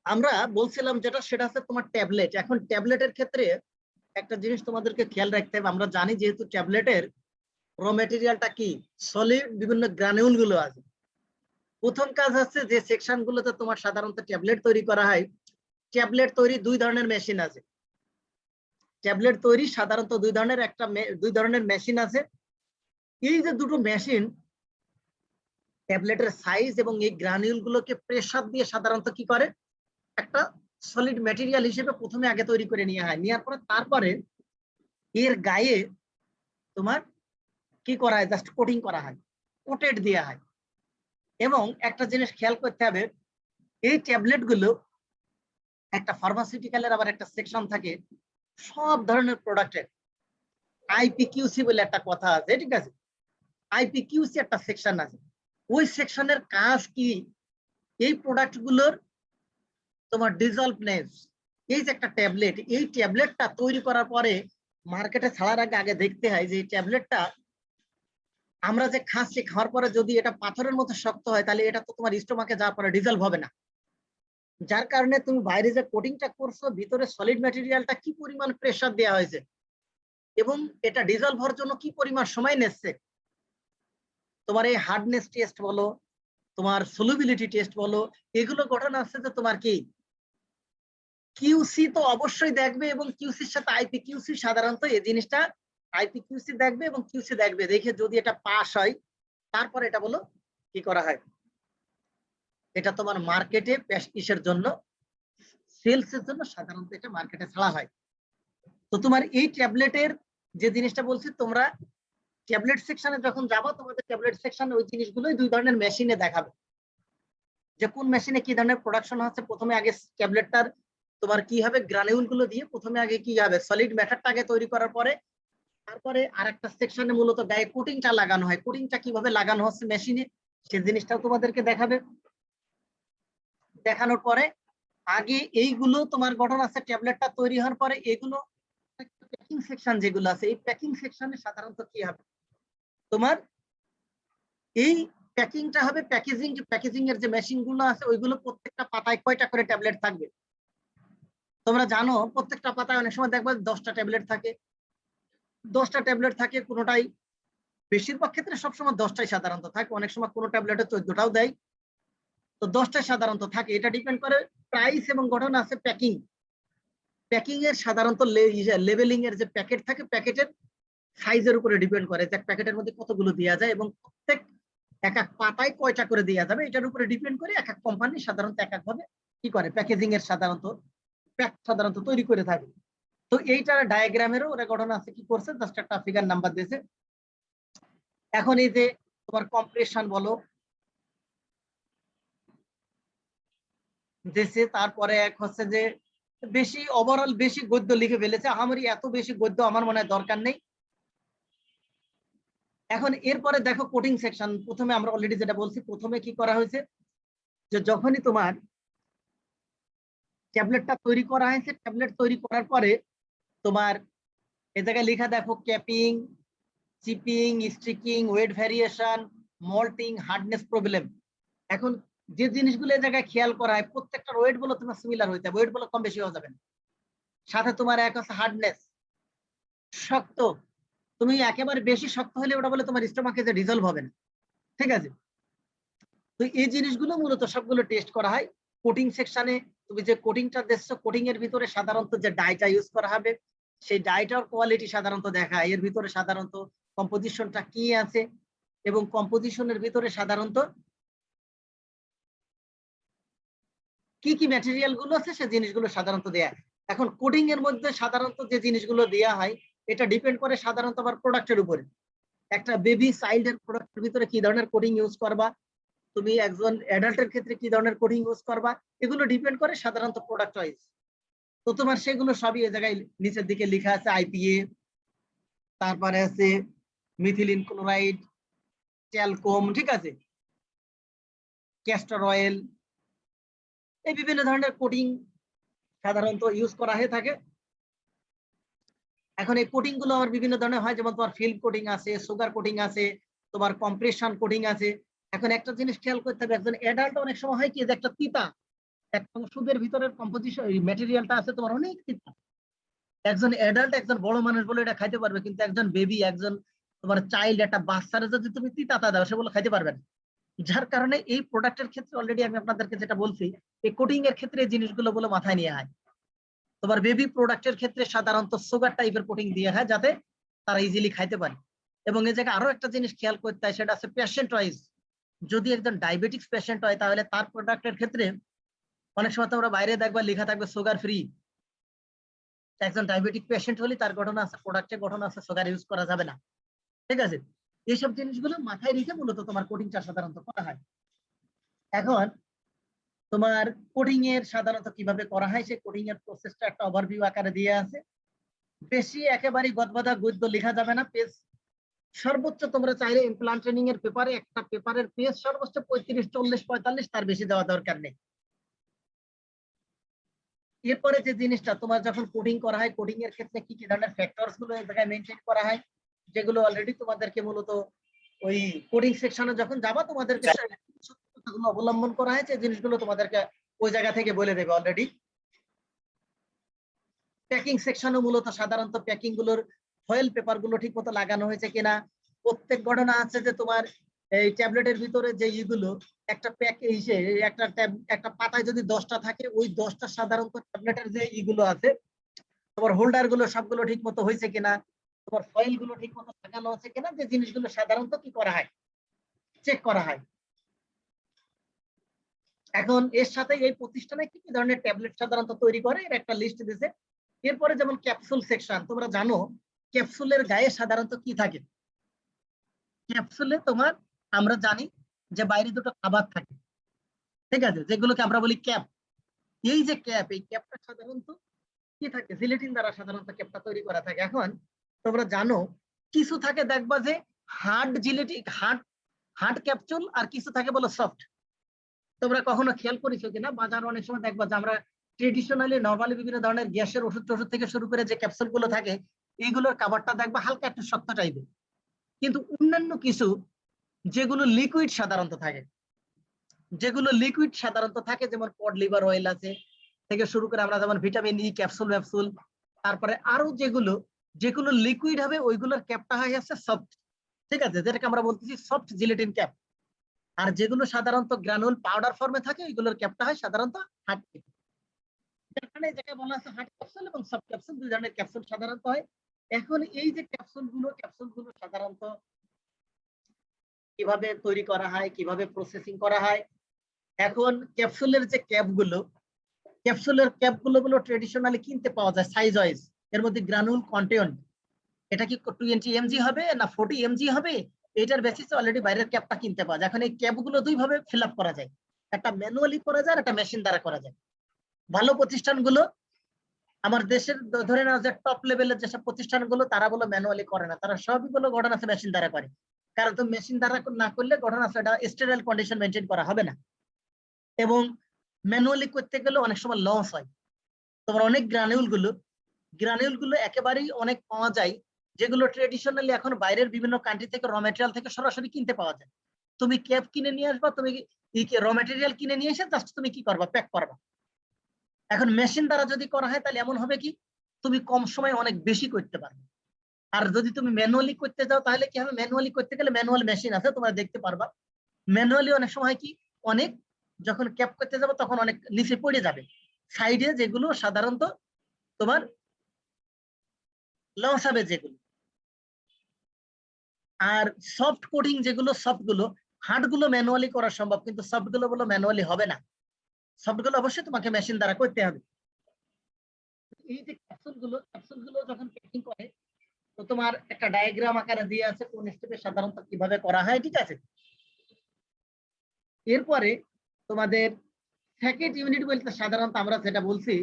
আমরা বলছিলাম যেটা সেটা হচ্ছে তোমার ট্যাবলেট। এখন ট্যাবলেটের ক্ষেত্রে একটা জিনিস তোমাদেরকে খেয়াল রাখতে হবে, আমরা জানি যেহেতু ট্যাবলেটের র মেটেরিয়ালটা কি সলিড, বিভিন্ন গ্রানুল গুলো আছে। প্রথম কাজ হচ্ছে যে সেকশন গুলোতে তোমার সাধারণত ট্যাবলেট তৈরি করা হয়, ট্যাবলেট তৈরি দুই ধরনের মেশিন আছে। ট্যাবলেট তৈরি সাধারণত দুই ধরনের মেশিন আছে। এই যে দুটো মেশিন ট্যাবলেটের সাইজ এবং এই গ্রানুল গুলোকে প্রেসার দিয়ে সাধারণত কি করে একটা সলিড ম্যাটেরিয়াল হিসেবে প্রথমে আগে তৈরি করে নেওয়া হয়। নেওয়ার পরে তারপরে এর গায়ে তোমার কি করা হয়, জাস্ট কোটিং করা হয়, কোটেড দেওয়া হয়। এবং একটা জিনিস খেয়াল করতে হবে, এই ট্যাবলেট গুলো একটা ফার্মাসিউটিক্যালের আবার একটা সেকশন থাকে সব ধরনের প্রোডাক্টের, আইপিকিউসি বলে একটা কথা আছে, ঠিক আছে? আইপিকিউসি একটা সেকশন আছে। ওই সেকশনের কাজ কি, এই প্রোডাক্ট গুলোর তোমার ডিজলভনেস, এই যে একটা ট্যাবলেট, এই ট্যাবলেটটা তৈরি করার পরে মার্কেটে ছাড়ার আগে আগে দেখতে হয় যে এই ট্যাবলেটটা আমরা যে খাচ্ছি, খাওয়ার পরে যদি এটা পাথরের মতো শক্ত হয় তাহলে এটা তো তোমার স্টোমাকে যাওয়ার পরে ডিজলভ হবে না। যার কারণে তুমি বাইরে যে কোটিংটা করছো ভিতরে সলিড ম্যাটেরিয়ালটা কি পরিমাণ প্রেসার দেওয়া হয়েছে এবং এটা ডিজলভ হওয়ার জন্য কি পরিমাণ সময় নিচ্ছে, তোমার এই হার্ডনেস টেস্ট বলো, তোমার সলুবিলিটি টেস্ট বলো, এগুলো গঠন আসছে যে তোমার কি কিউসি তো অবশ্যই দেখবে এবং কিউসির সাথে আইপিকিউসি সাধারণত এই জিনিসটা আইপিকিউসি দেখবে এবং কিউসি দেখবে, দেখে যদি এটা পাস হয় তারপর এটা বলো কি করা হয়, এটা তোমার মার্কেটে ইসের জন্য সেলসের জন্য সাধারণত এটা মার্কেটে ছাড়া হয়। তো তোমার এই ট্যাবলেটের যে জিনিসটা বলছি, তোমরা ট্যাবলেট সেকশনে যখন যাবো তোমাদের ট্যাবলেট সেকশনে ওই জিনিসগুলোই দুই ধরনের মেশিনে দেখাবে যে কোন মেশিনে কি ধরনের প্রোডাকশন হচ্ছে। প্রথমে আগে ট্যাবলেটটার তোমার কি হবে, গ্রানুল গুলো দিয়ে প্রথমে আগে কি হবে সলিড ম্যাটারটা আগে তৈরি করার পরে তারপরে আরেকটা সেকশনে মূলত গায়ে কোটিংটা লাগানো হয়। কোটিংটা কিভাবে লাগানো হচ্ছে মেশিনে সেই জিনিসটাও তোমাদেরকে দেখাবে। দেখানোর পরে আগে এইগুলো তোমার গঠন আছে, ট্যাবলেটটা তৈরি হওয়ার পরে এগুলো প্যাকিং সেকশন যেগুলো আছে, এই প্যাকিং সেকশনে সাধারণত কি হবে তোমার এই প্যাকিংটা হবে, প্যাকেজিং এর যে মেশিন গুলো আছে ওইগুলো প্রত্যেকটা পাতায় কয়টা করে ট্যাবলেট থাকবে তোমরা জানো? প্রত্যেকটা পাতায় অনেক সময় দেখবে 10টা ট্যাবলেট থাকে, 10টা ট্যাবলেট থাকে, কোনোটাই বেশিরভাগ ক্ষেত্রে সবসময় 10টাই সাধারণত থাকে, অনেক সময় কোনো ট্যাবলেটে 14টাও দেয়। তো 10টাই সাধারণত থাকে, এটা ডিপেন্ড করে প্রাইস এবং গঠন আছে প্যাকিং। প্যাকিং এর সাধারণত লেবেলিং এর যে প্যাকেট থাকে প্যাকেটের সাইজের উপরে ডিপেন্ড করে যে প্যাকেটের মধ্যে কতগুলো দেওয়া যায় এবং প্রত্যেক এক এক পাতায় কয়টা করে দেওয়া যাবে, এটার উপরে ডিপেন্ড করে এক এক কোম্পানি সাধারণত এক এক ভাবে কি করে প্যাকেজিং এর সাধারণত তৈরি করে থাকে। তো এইটার ডায়াগ্রামেরও ওরা গঠন আছে, কি করছে জাস্ট একটা ফিগার নাম্বার দিয়েছে। এখন এই যে তোমার কম্প্রেশন বলো দিয়েছে, তারপরে এক হচ্ছে যে বেশি ওভারঅল বেশি গদ্য লিখে ফেলেছে, আমারই এত বেশি গদ্য আমার মনে হয় দরকার নেই। এখন এরপরে দেখো কোটিং সেকশন, প্রথমে আমরা অলরেডি যেটা বলছি, প্রথমে কি করা হয়েছে যে যখনই তোমার ট্যাবলেটটা তৈরি করা হয়েছে, ট্যাবলেট তৈরি করার পরে তোমার এ জায়গায় লেখা দেখো capping, chipping, sticking, weight variation, মল্টিং, হার্ডনেস প্রবলেম। এখন যে জিনিসগুলো এই জায়গায় খেয়াল করা হয় প্রত্যেকটা ওয়েট গুলো তোমার সিমিলার হইতে হবে, ওয়েট গুলো কম বেশি হয়ে যাবে না। সাথে তোমার এক আছে হার্ডনেস, শক্ত, তুমি একেবারে বেশি শক্ত হলে ওটা বলে তোমার স্টোমাকে যে রিজলভ হবে না, ঠিক আছে? তো এই জিনিসগুলো মূলত সবগুলো টেস্ট করা হয় কোটিং সেকশনে। তুমি যে কোটিংটা দেখছো, কোটিং এর ভিতরে সাধারণত যে ডাইটা ইউজ করা হবে সেই ডাইটার কোয়ালিটি সাধারণত দেখা, এর ভিতরে সাধারণত কম্পোজিশনটা কি আছে এবং কম্পোজিশনের ভিতরে সাধারণত কি কি ম্যাটেরিয়াল গুলো আছে সে জিনিসগুলো সাধারণত দেয়া। এখন কোডিং এর মধ্যে সাধারণত যে জিনিসগুলো দেয়া হয় এটা ডিপেন্ড করে সাধারণত আবার প্রোডাক্টের উপরে। একটা বেবি চাইল্ডের প্রোডাক্টের ভিতরে কি ধরনের কোডিং ইউজ করবা, তুমি একজন অ্যাডাল্টের ক্ষেত্রে কি ধরনের কোডিং ইউজ করবা, এগুলো ডিপেন্ড করে সাধারণত প্রোডাক্ট ওয়াইজ। তো তোমার সেগুলো সবই এই জায়গায় নিচের দিকে লেখা আছে, আইপিএ, তারপরে আছে মিথিলিন ক্লোরাইড, ট্যালকম, ঠিক আছে, ক্যাস্টর অয়েল, এই বিভিন্ন ধরনের কোটিং সাধারণত ইউজ করা হয়ে থাকে। এখন এই কোটিং গুলো আমার বিভিন্ন ধরনের হয়, যেমন তোমার ফিল্ম কোটিং আছে, সুগার কোটিং আছে, তোমার কম্প্রেশন কোটিং আছে। এখন একটা জিনিস খেয়াল করতে হবে, একজন অ্যাডাল্ট অনেক সময় হয় কি যে একটা তিতা একটা ওষুধের ভিতরের কম্পোজিশন ম্যাটেরিয়ালটা আছে তোমার অনেক তিতা। একজন অ্যাডাল্ট একজন বড় মানুষ বলে এটা খাইতে পারবে, কিন্তু একজন বেবি একজন তোমার চাইল্ড একটা বাচ্চারা যদি তুমি তিতাটা দাও সে বলে খাইতে পারবে না। যার কারণে এই প্রোডাক্টের ক্ষেত্রে অলরেডি আমি আপনাদেরকে যেটা বলছি, এই কোটিং এর ক্ষেত্রে এই জিনিসগুলো বলে মাথায় নিয়ে হয়। তোমার বেবি প্রোডাক্টের ক্ষেত্রে সাধারণত সুগার টাইপের কোটিং দিয়ে হয় যাতে তারা ইজিলি খাইতে পারে। এবং এই জায়গায় আরো একটা জিনিস খেয়াল করতে হয়, সেটা আছে পেশেন্ট ওয়াইজ। যদি একজন ডায়াবেটিক্স পেশেন্ট হয় তাহলে তার প্রোডাক্টের ক্ষেত্রে অনেক সময় তোমরা বাইরে দেখবা লেখা থাকবে সুগার ফ্রি। একজন ডায়াবেটিক পেশেন্ট হলে তার ঘটনা আছে, প্রোডাক্টের ঘটনা আছে, সুগার ইউজ করা যাবে না। ঠিক আছে, এইসব জিনিসগুলো মাথায় রেখে মূলত তোমার কোটিংটা সাধারণত করা হয়। এখন তোমার কোডিং এর সাধারণত কিভাবে করা হয় সেই কোডিং এর প্রসেসটা একটা ওভারভিউ আকারে দিয়ে আছে। বেশি একেবারে গদবাদা গদ্য লেখা যাবে না। পেজ সর্বোচ্চ তোমরা চাইলে ইমপ্লান্ট ট্রেনিং এর পেপারে একটা পেপারের পেজ সর্বোচ্চ 35, 40, 45, তার বেশি দেওয়া দরকার নেই। এরপরে যে জিনিসটা তোমার যখন কোডিং করা হয়, কোডিং এর ক্ষেত্রে কি কি ধরনের ফ্যাক্টরস গুলো এই জায়গায় মেনটেন করা হয়, যেগুলো অলরেডি তোমাদেরকে মূলত ওই কোডিং সেকশনে যখন যাবা তোমাদেরকে কথাগুলো অবলম্বন করা হয়েছে, জিনিসগুলো তোমাদেরকে ওই জায়গা থেকে বলে দেবে অলরেডি। প্যাকিং সেকশনে মূলত সাধারণত প্যাকিং গুলোর ফয়েল পেপার গুলো ঠিক মতো লাগানো হয়েছে কিনা। প্রত্যেক ঘটনা আছে যে তোমার এই ট্যাবলেটের ভিতরে যে ইগুলো একটা প্যাক একটা পাতায় যদি 10টা থাকে, ওই 10টা সাধারণত ট্যাবলেটের যে ইগুলো আছে তোমার হোল্ডার গুলো সবগুলো ঠিক মতো হয়েছে কিনা, তোমার ফয়েল গুলো ঠিক মতো লাগানো আছে কিনা, যে জিনিসগুলো সাধারণত কি করা হয়, চেক করা হয়। এখন এর সাথে এই প্রতিষ্ঠানে কি কি ধরনের ট্যাবলেট সাধারণত তৈরি করে এর একটা লিস্ট দিয়েছে। এরপরে যেমন ক্যাপসুল সেকশন, তোমরা জানো ক্যাপসুলের গায়ে সাধারণত কি থাকে। ক্যাপসুলে তোমার আমরা জানি যে বাইরে দুটো খাবার থাকে, ঠিক আছে, যেগুলোকে আমরা বলি ক্যাপ। এই যে ক্যাপ, এই ক্যাপটা সাধারণত কি থাকে, জিলেটিন দ্বারা সাধারণত ক্যাপটা তৈরি করা থাকে। এখন তোমরা জানো কিছু থাকে দেখবা যে হার্ড জিলেটিন, হার্ড ক্যাপসুল, আর কিছু থাকে বলো সফট। তোমরা কখনো খেয়াল করেছো কিনা, বাজার অনেক সময় দেখবা যে আমরা ট্রেডিশনালি নরমালি বিভিন্ন ধরনের গ্যাসের ওষুধ থেকে শুরু করে যে ক্যাপসুল গুলো থাকে, এইগুলোর কাভারটা দেখবা হালকা একটু শক্ত টাইপের। কিন্তু অন্যান্য কিছু যেগুলো লিকুইড সাধারণত থাকে, যেমন কড লিভার অয়েল আছে থেকে শুরু করে আমরা যেমন ভিটামিন ই ক্যাপসুল, তারপরে আরো যেগুলো লিকুইড হবে ওইগুলোর ক্যাপটা হয় আছে সফট, ঠিক আছে, যেটাকে আমরা বলতেছি সফট জিলেটিন ক্যাপ। আর যেগুলো সাধারণত গ্রানুল পাউডার ফর্মে থাকে ওইগুলোর ক্যাপটা হয় সাধারণত হার্ড ক্যাপ। এখানে যেটা বলা আছে হার্ড ক্যাপসুল এবং সফট ক্যাপসুল, দুই ধরনের ক্যাপসুল সাধারণত হয়। এখন এই যে ক্যাপসুলগুলো সাধারণত কিভাবে তৈরি করা হয়, কিভাবে প্রসেসিং করা হয়। এখন ক্যাপসুলের যে ক্যাপগুলো ট্রেডিশনালি কিনতে পাওয়া যায় সাইজ ওয়াইজ। এর মধ্যে গ্রানুল কন্টেন্ট, এটা কি 20 mg হবে না 40 mg হবে, এটার বেসিসে অলরেডি বাইরের ক্যাপটা কিনতে পাওয়া যায়। এখন এই ক্যাপগুলো দুই ভাবে ফিল আপ করা যায়, একটা ম্যানুয়ালি করা যায়, একটা মেশিন দ্বারা করা যায়। ভালো প্রতিষ্ঠানগুলো আমার দেশের ধরে নাও যে টপ লেভেলের যেসব প্রতিষ্ঠানগুলো, তারা বলো ম্যানুয়ালি করে না, তারা সবই বলো ঘটনা আছে মেশিন দ্বারা করে। কারণ তো মেশিন দ্বারা না করলে ঘটনা আছে এটা স্টেরাইল কন্ডিশন মেনটেন করা হবে না, এবং ম্যানুয়ালি করতে গেলে অনেক সময় লস হয়। তোমার অনেক গ্রানিউলগুলো একেবারেই অনেক পাওয়া যায়, যেগুলো ট্রেডিশনালি এখন বাইরের বিভিন্ন কান্ট্রি থেকে র ম্যাটেরিয়াল থেকে সরাসরি কিনতে পাওয়া যায়। তুমি ক্যাপ কিনে নিয়ে আসবা, তুমি র ম্যাটেরিয়াল কিনে নিয়ে এসে জাস্ট তুমি কি করবা, প্যাক করবা। এখন মেশিন দ্বারা যদি করা হয় তাহলে এমন হবে কি, তুমি কম সময়ে অনেক বেশি করতে পারবে। আর যদি তুমি ম্যানুয়ালি করতে যাও তাহলে কি হবে, ম্যানুয়ালি করতে গেলে ম্যানুয়াল মেশিন আছে তোমরা দেখতে পারবা, ম্যানুয়ালি অনেক সময় কি অনেক যখন ক্যাপ করতে যাবো তখন অনেক নিচে পড়ে যাবে, সাইডে যেগুলো সাধারণত তোমার লস হবে যেগুলো। আর সফট কোডিং সফটগুলো হার্ডগুলো ম্যানুয়ালি করা সম্ভব, কিন্তু সফটগুলো বলো ম্যানুয়ালি হবে না, সফটগুলো অবশ্যই তোমাকে মেশিন দ্বারা করতে হবে। এই যে ক্যাপসুলগুলো যখন প্যাকিং করে, তো তোমার একটা ডায়াগ্রাম আকারে দিয়ে আছে কোন স্টেপে সাধারণত কিভাবে করা হয়, ঠিক আছে। এরপরে তোমাদের প্যাকেট ইউনিট বলতে সাধারণত আমরা যেটা বলছি,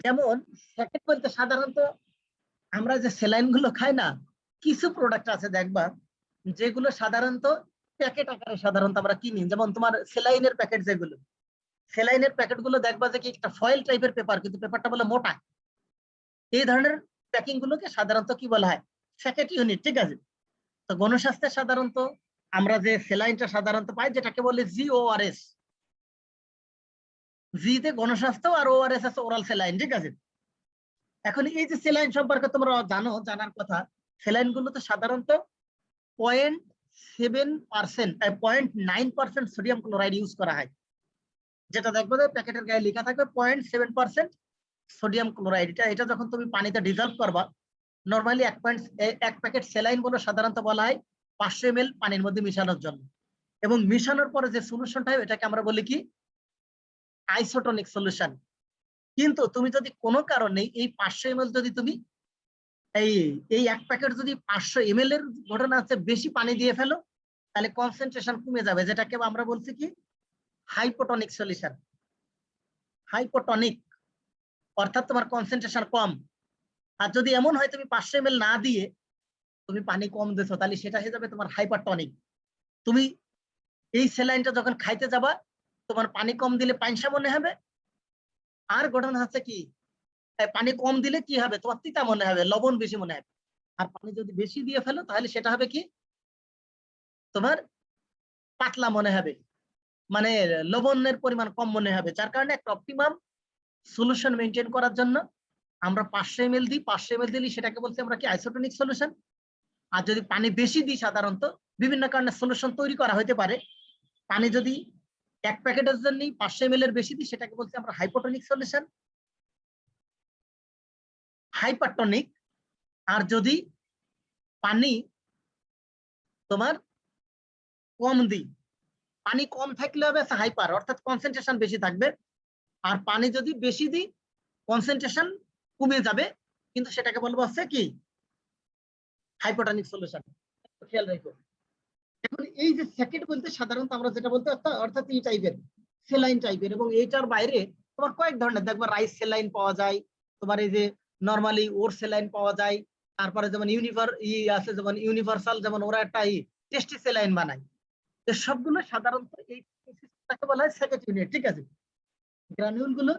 যেমন প্যাকেট বলতে সাধারণত আমরা যে স্যালাইন গুলো খাই না, কিছু প্রোডাক্ট আছে দেখবা যেগুলো সাধারণত প্যাকেট আকারে সাধারণত আমরা কিনি। যেমন তোমার স্যালাইনের প্যাকেট, স্যালাইনের প্যাকেট গুলো দেখবা যে কি একটা ফয়েল টাইপের পেপার, কিন্তু পেপারটা বলে মোটা। এই ধরনের প্যাকিং গুলোকে সাধারণত কি বলা হয়, প্যাকেট ইউনিট, ঠিক আছে। তো গণস্বাস্থ্যে সাধারণত আমরা যে স্যালাইনটা সাধারণত পাই যেটাকে বলে জিওআরএস, জি তে গণস্বাস্থ্য আর ওআরএস আছে ওরাল স্যালাইন, ঠিক আছে। এখন এই যে স্যালাইন সম্পর্কে তোমরা জানো, জানার কথা, স্যালাইন গুলোতে সাধারণত 0.7%, 0.9% সোডিয়াম ক্লোরাইড ইউজ করা হয়, যেটা দেখবো যে প্যাকেটের গায়ে লেখা থাকবে 0.7% সোডিয়াম ক্লোরাইড। এটা যখন তুমি পানিতে ডিজলভ করবা, নর্মালি এক প্যাকেট স্যালাইন বলে সাধারণত বলা হয় 500 ml পানির মধ্যে মিশানোর জন্য, এবং মিশানোর পরে যে সলিউশনটা হয় এটাকে আমরা বলি কি আইসোটনিক সলিউশন। কিন্তু তুমি যদি কোনো কারণে এই 500 ml যদি তুমি এই এই এক প্যাকেট যদি 500 ml এর ঘটনা আছে বেশি পানি দিয়ে ফেলো, তাহলে কনসেন্ট্রেশন কমে যাবে, যেটাকে আমরা বলছি কি হাইপোটনিক সলিউশন। হাইপোটনিক অর্থাৎ তোমার কনসেন্ট্রেশন কম। আর যদি এমন হয় তুমি 500 ml না দিয়ে তুমি পানি কম দিছো, তাহলে সেটা হয়ে যাবে তোমার হাইপারটনিক। তুমি এই স্যালাইনটা যখন খাইতে যাবা, তোমার পানি কম দিলে পাইনসা মনে হবে, আর ঘটনা হচ্ছে কি পানি কম দিলে কি হবে, তোমার তিতা মনে হবে, লবণ বেশি মনে হবে। আর পানি যদি বেশি দিয়ে ফেলো তাহলে সেটা হবে কি তোমার পাতলা মনে হবে, মানে লবণের পরিমাণ কম মনে হবে। যার কারণে একটা অপটিমাম সলিউশন মেনটেন করার জন্য আমরা 500 ml দিই। 500 ml দিলে সেটাকে বলছি আমরা কি আইসোটনিক সলিউশন। আর যদি পানি বেশি দিই, সাধারণত বিভিন্ন কারণে সলিউশন তৈরি করা হতে পারে, পানি যদি এক প্যাকেটের জন্য 500 ml এর বেশি দিই, সেটাকে বলছি আমরা হাইপোটনিক সলিউশন, হাইপারটনিক। আর যদি পানি তোমার কম দিই, পানি কম থাকলে হবে হাইপার, অর্থাৎ কনসেন্ট্রেশন বেশি থাকবে। আর পানি যদি বেশি দিই কনসেন্ট্রেশন কমে যাবে, কিন্তু সেটাকে বলবো হচ্ছে কি হাইপোটনিক সলিউশন। খেয়াল রাখো। এখন এই যে সেকেন্ড বলতে সাধারণত আমরা যেটা বলতে অর্থাৎ এই টাইপের স্যালাইন টাইপের, এবং এইটার বাইরে তোমার কয়েক ধরনের দেখবা রাইস স্যালাইন পাওয়া যায়, তোমার এই যে নরমালি ওর স্যালাইন পাওয়া যায়, তারপরে যেমন আছে যেমন ইউনিভার্সাল, যেমন ওরা একটা টেস্টি স্যালাইন বানায়। তো সবগুলো সাধারণত এই সিস্টেমটাকে বলা হয় সেকেন্ড ইউনিট, ঠিক আছে। গ্রানুল গুলো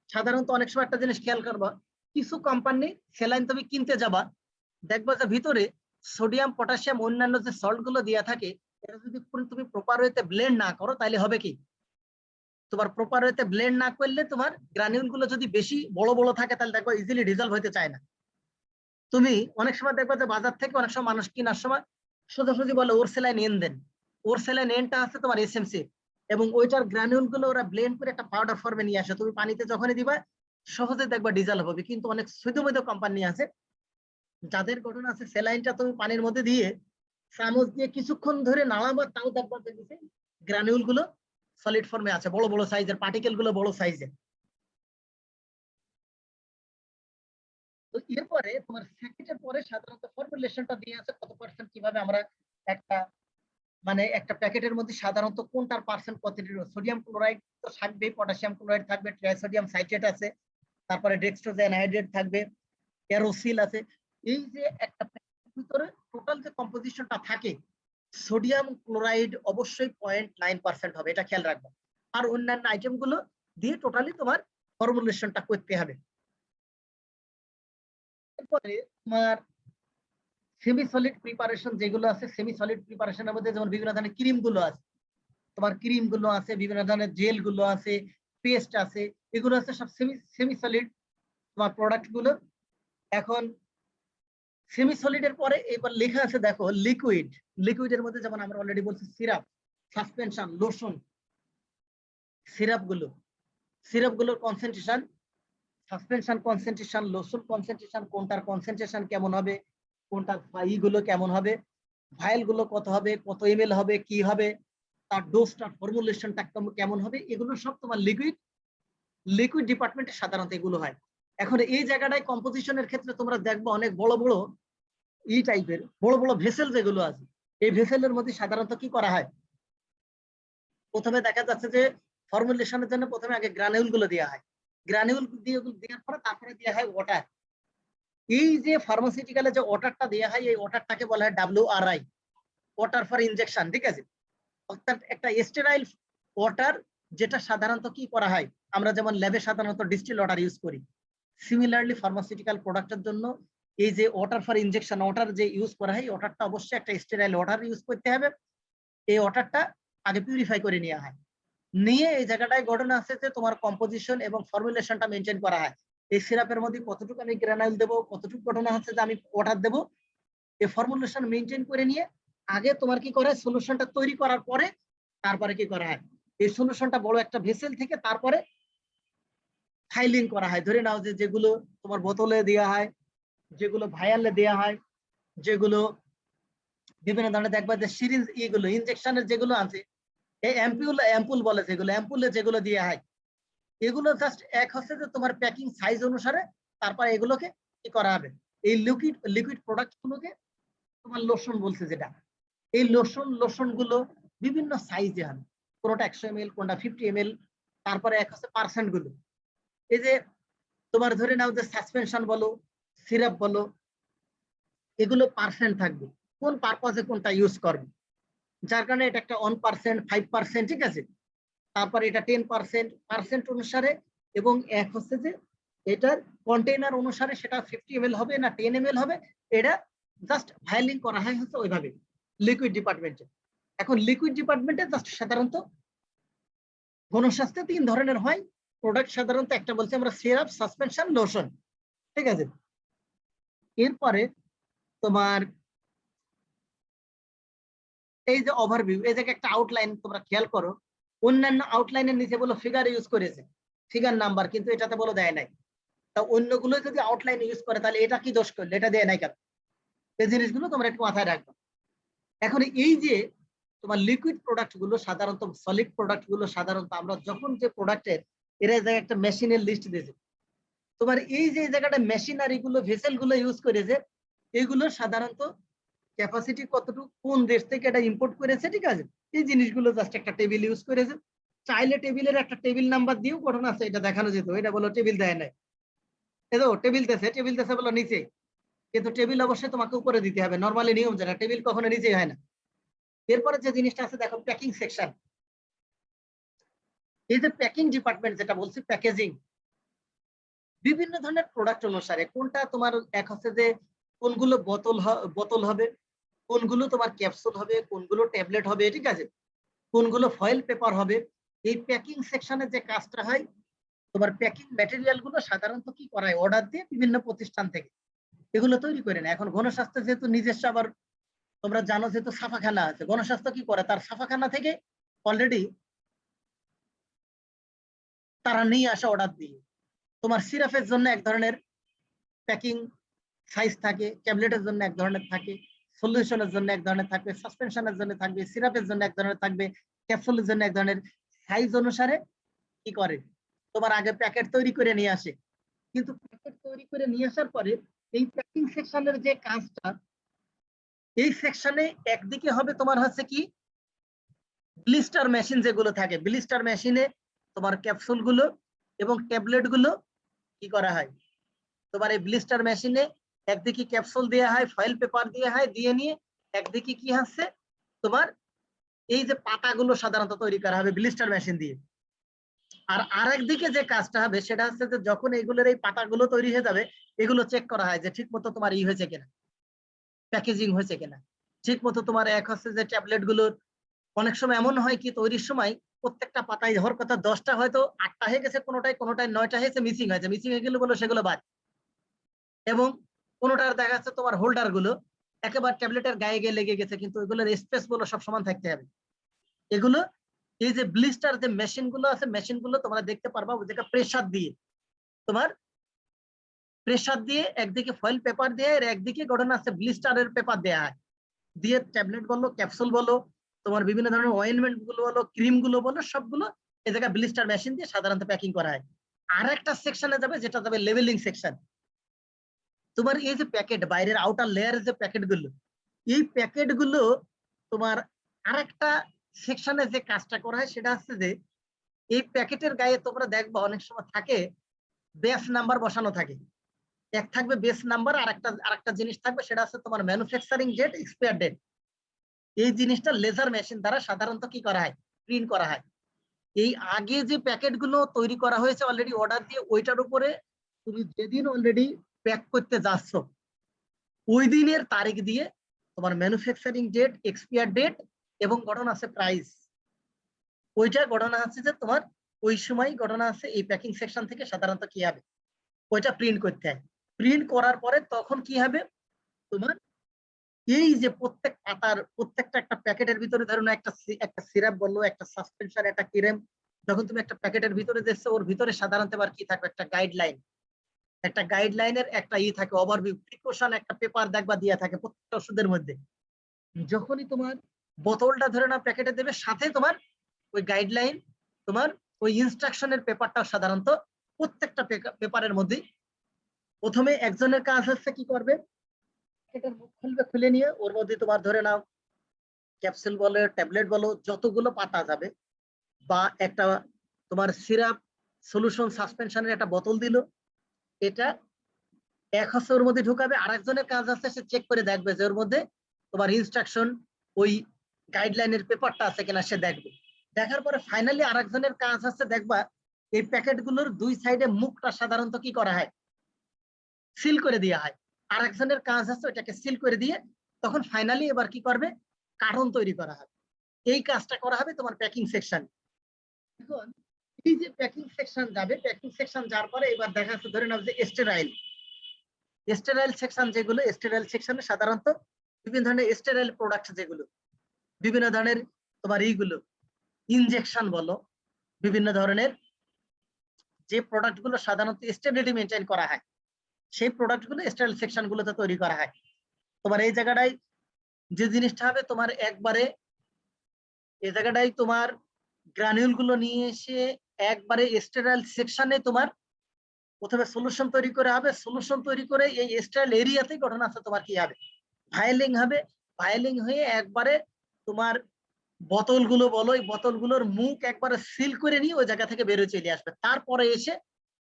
সাধারণত অনেক সময় একটা জিনিস খেয়াল করবা, কিছু কোম্পানি স্যালাইন তুমি কিনতে যাবা, দেখবা যে ভিতরে সোডিয়াম পটাশিয়াম অন্যান্য যে সল্ট গুলো দেওয়া থাকে, এটা যদি তুমি প্রপার ওয়েতে ব্লেন্ড না করো তাহলে হবে কি তোমার প্রপার ওয়েতে ব্লেন্ড না করলে তোমার গ্রানুল গুলো যদি বেশি বড় বড় থাকে তাহলে দেখবা ইজিলি ডিজলভ হতে চায় না। তুমি অনেক সময় দেখবা যে বাজার থেকে অনেক সময় মানুষ কেনার সময় সোজাসুজি বলে ওর স্যালাইন এন দেন, ওর স্যালাইন এনটা আছে তোমার এসএমসি, এবং ওইটার গ্রানুল গুলো ওরা ব্লেন্ড করে একটা পাউডার ফর্মে নিয়ে আসে, তুমি পানিতে যখনই দিবা সহজে দেখবা ডিজলভ হবে। কিন্তু অনেক সুইদমৈদ কোম্পানি আছে যাদের ঘটনা আছে স্যালাইনটা তুমি পানির মধ্যে দিয়ে চামচ দিয়ে কিছুক্ষণ ধরে নাড়াবা, তাও দেখবা যে গ্রানুল গুলো সলিড ফর্মে আছে, বড় বড় সাইজের পার্টিকেল গুলো বড় সাইজের। তো এরপরে তোমার সেকেন্ডের পরে সাধারণত ফর্মুলেশনটা দিয়ে আছে কত পার্সেন্ট, কিভাবে আমরা একটা মানে একটা প্যাকেটের মধ্যে সাধারণত কোনটার পার্সেন্ট কত, সোডিয়াম ক্লোরাইড তো থাকবে, পটাশিয়াম ক্লোরাইড থাকবে, ট্রাইসোডিয়াম সাইট্রেট আছে, তারপরে ডেক্সট্রোজ অ্যানহাইড্রেট থাকবে, এরোসিল আছে। এই যে একটা প্যাকেটের ভিতরে টোটাল যে কম্পোজিশনটা থাকে, সোডিয়াম ক্লোরাইড অবশ্যই 0.9% হবে, এটা খেয়াল রাখবে। আর অন্যান্য আইটেম গুলো দিয়ে টোটালি তোমার ফর্মুলেশনটা করতে হবে। এরপরে তোমার সেমি সলিড প্রিপারেশন যেগুলো আছে, সেমি সলিড প্রিপারেশনের মধ্যে যেমন বিভিন্ন ধরনের ক্রিম গুলো আছে, তোমার ক্রিম গুলো আছে, বিভিন্ন ধরনের জেল গুলো আছে, পেস্ট আছে, এগুলো আছে সব সেমি সলিড তোমার প্রোডাক্ট গুলো। এখন সেমি সলিডের পরে এবার লেখা আছে দেখো লিকুইড। লিকুইডের মধ্যে যেমন আমরা অলরেডি বলছি সিরাপ, সাসপেনশন, লোশন, সিরাপ গুলোর concentration, suspension concentration, lotion concentration, কোনটার কনসেন্ট্রেশন কেমন হবে, কোনটার গুলো কেমন হবে, ভাইল গুলো কত হবে, কত এমএল হবে, কি হবে, তার ডোজটা ফর্মুলেশনটা কেমন হবে, এগুলো সব তোমার লিকুইড ডিপার্টমেন্টে সাধারণত এগুলো হয়। এখন এই জায়গাটায় কম্পোজিশনের ক্ষেত্রে তোমরা দেখবে অনেক বড় বড় টাইপের বড় বড় ভেসেল যেগুলো আছে, এই ভেসেলের মধ্যে সাধারণত কি করা হয়, প্রথমে দেখা যাচ্ছে যে ফর্মুলেশনের জন্য প্রথমে আগে গ্রানুল গুলো দেওয়া হয়, গ্রানুল দিয়ে দেওয়ার পরে তারপরে দেওয়া হয় ওয়াটার। এই যে ফার্মাসিউটিক্যালে যে ওয়াটারটা দেওয়া হয়, এই ওয়াটারটাকে বলা হয় WRI, ওয়াটার ফর ইনজেকশন, ঠিক আছে। অর্থাৎ একটা স্টেরাইল ওয়াটার, যেটা সাধারণত কি করা হয়, আমরা যেমন ল্যাবে সাধারণত ডিস্টিল ওয়াটার ইউজ করি, সিমিলারলি ফার্মাসিউটিক্যাল প্রোডাক্টের জন্য এই যে ওয়াটার ফর ইনজেকশন ওয়াটার যে ইউজ করা হয়, ওয়াটারটা অবশ্যই একটা স্টেরাইল ওয়াটার ইউজ করতে হবে। এই ওয়াটারটা আগে পিউরিফাই করে নেওয়া হয়, নিয়ে এই জায়গাটায় ঘটনা আছে যে তোমার কম্পোজিশন এবং ফর্মুলেশনটা মেনটেন করা হয়। এই সিরাপের মধ্যে কতটুকু আমি গ্রানাইল দেবো, কতটুকু ঘটনা হচ্ছে যে আমি ওয়াটার দেবো, এই ফর্মুলেশন মেনটেন করে নিয়ে আগে তোমার কি করে সলিউশনটা তৈরি করার পরে তারপরে কি করা হয়, এই সলিউশনটা বড় একটা ভেসেল থেকে তারপরে ফাইলিং করা হয়। ধরে নাও যে যেগুলো তোমার বোতলে দেওয়া হয়, যেগুলো ভায়ালে দেওয়া হয়, যেগুলো বিভিন্ন ধরনের দেখবা যে সিরিঞ্জ এগুলো ইনজেকশনের যেগুলো আছে, এই অ্যাম্পুল বলে যেগুলো, অ্যাম্পুলে যেগুলো দেওয়া হয়, এগুলো জাস্ট এক হচ্ছে যে তোমার প্যাকিং সাইজ অনুসারে তারপর এগুলোকে কি করা হবে, এই লিকুইড প্রোডাক্ট গুলোকে তোমার লোশন বলছে যেটা, এই লোশন গুলো বিভিন্ন সাইজে হবে, কোনটা 100 ml, কোনটা 50 ml, তারপরে এক হচ্ছে পার্সেন্ট গুলো। এই যে তোমার ধরে নাও যে সাসপেনশন বলো, সিরাপ বলো, এগুলো পার্সেন্ট থাকবে, কোন পারপাজে কোনটা ইউজ করবে, যার কারণে এটা একটা 1%, 5%, ঠিক আছে, তারপর এটা 10% অনুসারে, এবং এক হচ্ছে যে এটার কন্টেইনার অনুসারে সেটা 50 ml হবে না 10 ml হবে, এটা জাস্ট ফাইলিং করা হয় হচ্ছে ওইভাবে লিকুইড ডিপার্টমেন্টে। এখন লিকুইড ডিপার্টমেন্টে জাস্ট সাধারণত গণস্বাস্থ্যে 3 ধরনের হয় প্রোডাক্ট, সাধারণত একটা বলছি আমরা সিরাপ, সাসপেনশন, লোশন, ঠিক আছে। এরপরে তোমার এই যে ওভারভিউ, এই জায়গায় একটা আউটলাইন তোমরা খেয়াল করো, অন্যান্য আউটলাইনের নিচে বলো ফিগার ইউজ করেছে, ফিগার নাম্বার, কিন্তু এটাতে বলো দেয় নাই। তা অন্যগুলো যদি আউটলাইন ইউজ করে তাহলে এটা কি দোষ করলে, এটা দেয় নাই কেন, এই জিনিসগুলো তোমরা একটু মাথায় রাখবে। এখন এই যে তোমার লিকুইড প্রোডাক্ট গুলো সাধারণত, সলিড প্রোডাক্ট গুলো সাধারণত আমরা যখন যে প্রোডাক্টের এর জায়গায় একটা মেশিনের লিস্ট দিয়েছে, তোমার এই যে জায়গাটা মেশিনারি গুলো, ভেসেল গুলো ইউজ করেছে, এগুলো সাধারণত ক্যাপাসিটি কতটুকু, কোন দেশ থেকে এটা ইম্পোর্ট করেছে, ঠিক আছে, এই জিনিসগুলো জাস্ট একটা টেবিল ইউজ করেছে। চাইলে টেবিলের একটা টেবিল নাম্বার দিয়েও ঘটনা আছে এটা দেখানো যেত, এটা বলো টেবিল দেয় নাই, এতো টেবিল দেশে বলো নিচে, কিন্তু টেবিল অবশ্যই তোমাকে উপরে দিতে হবে, নর্মালি নিয়ম যেটা, টেবিল কখনো নিচে হয় না। এরপরে যে জিনিসটা আছে দেখো প্যাকিং সেকশন, এই যে প্যাকিং ডিপার্টমেন্ট যেটা বলছি, প্যাকেজিং বিভিন্ন ধরনের প্রোডাক্ট অনুসারে কোনটা তোমার এক হচ্ছে যে কোনগুলো বোতল হবে, কোনগুলো তোমার ক্যাপসুল হবে, কোনগুলো ট্যাবলেট হবে, ঠিক আছে, কোনগুলো ফয়েল পেপার হবে। এই প্যাকিং সেকশনে যে কাজটা হয়, তোমার প্যাকিং ম্যাটেরিয়াল গুলো সাধারণত কি করা হয়, অর্ডার দিয়ে বিভিন্ন প্রতিষ্ঠান থেকে এগুলো তৈরি করে না। এখন গণস্বাস্থ্য যেহেতু নিজস্ব, আবার তোমরা জানো যেহেতু ছাপাখানা আছে, গণস্বাস্থ্য কি করে তার ছাপাখানা থেকে অলরেডি তারা নিয়ে আসা অর্ডার দিয়ে। তোমার সিরাপের জন্য এক ধরনের প্যাকিং সাইজ থাকে, ট্যাবলেটের জন্য এক ধরনের থাকে, সলিউশনের জন্য এক ধরনের থাকবে, সাসপেনশনের জন্য থাকবে, সিরাপের জন্য এক ধরনের থাকবে, ক্যাপসুলের জন্য এক ধরনের, সাইজ অনুসারে কি করে তোমার আগে প্যাকেট তৈরি করে নিয়ে আসে। কিন্তু প্যাকেট তৈরি করে নিয়ে আসার পরে এই প্যাকিং সেকশনের যে কাজটা, এই সেকশনে একদিকে হবে তোমার হচ্ছে কি ব্লিস্টার মেশিন যেগুলো থাকে, ব্লিস্টার মেশিনে তোমার ক্যাপসুল গুলো এবং ট্যাবলেট গুলো কি করা হয়, তোমার এই ব্লিস্টার মেশিনে একদিকে ক্যাপসুল দেওয়া হয়, ফয়েল পেপার দেওয়া হয়, দিয়ে নিয়ে একদিকে কি হচ্ছে তোমার এই যে পাতাগুলো সাধারণত তৈরি করা হবে ব্লিস্টার মেশিন দিয়ে। আর আরেকদিকে যে কাজটা হবে সেটা হচ্ছে যে যখন এগুলোর এই পাতাগুলো তৈরি হয়ে যাবে, এগুলো চেক করা হয় যে ঠিক মতো তোমার ই হয়েছে কিনা, প্যাকেজিং হয়েছে কিনা, ঠিক মতো তোমার এক হচ্ছে যে ট্যাবলেট গুলোর অনেক সময় এমন হয় কি তৈরির সময় প্রত্যেকটা পাতায় হওয়ার কথা 10টা হয়তো 8টা হয়ে গেছে, কোনোটায় 9টা হয়েছে, মিসিং হয়েছে, মিসিং হয়ে গেলে বলো সেগুলো বাদ। এবং কোনোটার দেখা যাচ্ছে তোমার হোল্ডার গুলো একেবারে ট্যাবলেটের গায়ে গিয়ে লেগে গেছে, কিন্তু এগুলোর স্পেস গুলো সব সমান থাকতে হবে। এগুলো এই যে ব্লিস্টার যে মেশিন গুলো আছে, মেশিন গুলো তোমরা দেখতে পারবা যেটা প্রেসার দিয়ে একদিকে ফয়েল পেপার দিয়ে, আর একদিকে ঘটনা আছে ব্লিস্টারের পেপার দেয়া হয়, দিয়ে ট্যাবলেট বলো, ক্যাপসুল বলো, তোমার বিভিন্ন ধরনের অয়েনমেন্ট গুলো বলো, ক্রিম গুলো বলো, সবগুলো এই জায়গায় ব্লিস্টার মেশিন দিয়ে সাধারণত প্যাকিং করা হয়। আর একটা সেকশনে যাবে যেটা যাবে লেভেলিং সেকশন। তোমার এই যে প্যাকেট, বাইরের আউটার লেয়ারের যে প্যাকেট গুলো, এই প্যাকেট গুলো তোমার আরেকটা সেকশনে যে কাজটা করা হয় সেটা হচ্ছে যে এই প্যাকেটের গায়ে তোমরা দেখবা অনেক সময় থাকে বেস নাম্বার বসানো থাকে, এক থাকবে বেস নাম্বার, আরেকটা জিনিস থাকবে সেটা হচ্ছে তোমার ম্যানুফ্যাকচারিং ডেট, এক্সপায়ার ডেট। এই জিনিসটা লেজার মেশিন দ্বারা সাধারণত কি করা হয়, প্রিন্ট করা হয়। এই আগে যে প্যাকেট গুলো তৈরি করা হয়েছে অলরেডি অর্ডার দিয়ে, ওইটার উপরে তুমি যেদিন অলরেডি প্যাক করতে যাচ্ছ ওই দিনের তারিখ দিয়ে তোমার ম্যানুফ্যাকচারিং ডেট, এক্সপায়ার ডেট এবং ঘটনা আছে প্রাইস। ওইটা ঘটনা আছে যে তোমার ওই সময় ঘটনা আছে এই প্যাকিং সেকশন থেকে সাধারণত কি হবে, ওইটা প্রিন্ট করতে হয়। প্রিন্ট করার পরে তখন কি হবে, তোমার এই যে প্রত্যেক পাতার প্রত্যেকটা একটা প্যাকেটের ভিতরে ধরুন একটা সিরাপ বললো, একটা সাসপেনশন, একটা ক্রিম, যখন তুমি একটা প্যাকেটের ভিতরে দেখছো ওর ভিতরে সাধারণত আবার কি থাকবে, একটা গাইডলাইন, একটা গাইডলাইনের একটা থাকে ওভারভিউ, প্রিকশন একটা পেপার দেখবা দিয়া থাকে প্রত্যেকটা ওষুধের মধ্যে। যখনই তোমার বোতলটা ধরে না প্যাকেটে দেবে, সাথে তোমার ওই গাইডলাইন, তোমার ওই ইনস্ট্রাকশনের পেপারটা সাধারণত প্রত্যেকটা পেপারের মধ্যে। প্রথমে একজনের কাজ হচ্ছে কি করবে, প্যাকেটের মুখ খুলবে, খুলে নিয়ে ওর মধ্যে তোমার ধরে নাও ক্যাপসুল বলো, ট্যাবলেট বলো, যতগুলো পাতা যাবে, বা একটা তোমার সিরাপ সলিউশন সাসপেনশনের একটা বোতল দিল, এটা এক হচ্ছে ওর মধ্যে ঢুকাবে। আরেকজনের কাজ আছে সে চেক করে দেখবে যে ওর মধ্যে তোমার ইনস্ট্রাকশন ওই গাইডলাইনের পেপারটা আছে কিনা সে দেখবে। দেখার পরে ফাইনালি আরেকজনের কাজ আছে দেখবা এই প্যাকেটগুলোর দুই সাইডে মুখটা সাধারণত কি করা হয়, সিল করে দেওয়া হয়। আরেকজনের কাজ আছে ওইটাকে সিল করে দিয়ে তখন ফাইনালি এবার কি করবে, কার্টন তৈরি করা হবে। এই কাজটা করা হবে তোমার প্যাকিং সেকশন। এখন এই যে প্যাকিং সেকশন যাবে, প্যাকিং সেকশন যাওয়ার পরে এবার দেখা যাচ্ছে ধরে নাও যে স্টেরাইল, স্টেরাইল সেকশন যেগুলো, স্টেরাইল সেকশনে সাধারণত বিভিন্ন ধরনের স্টেরাইল প্রোডাক্ট, যেগুলো বিভিন্ন ধরনের তোমার এইগুলো ইনজেকশন বলো, বিভিন্ন ধরনের যে প্রোডাক্ট গুলো সাধারণত স্টেরিলিটি মেনটেন করা হয়, সেই প্রোডাক্ট গুলো স্টেরাইল সেকশন গুলোতে তৈরি করা হয়। তোমার এই জায়গাটায় যে জিনিসটা হবে, তোমার একবারে এই জায়গাটায় তোমার গ্রানিউল গুলো নিয়ে এসে একবারে স্টেরাইল সেকশনে তোমার প্রথমে সলিউশন তৈরি করে হবে। সলিউশন তৈরি করে এই স্টেরাইল এরিয়াতেই ঘটনা আছে তোমার কি হবে, ভাইলিং হবে। ভাইলিং হয়ে একবারে তোমার বোতলগুলো বলো, এই বোতলগুলোর মুখ একবারে সিল করে নিয়ে ওই জায়গা থেকে বেরোয় চলে আসবে। তারপরে এসে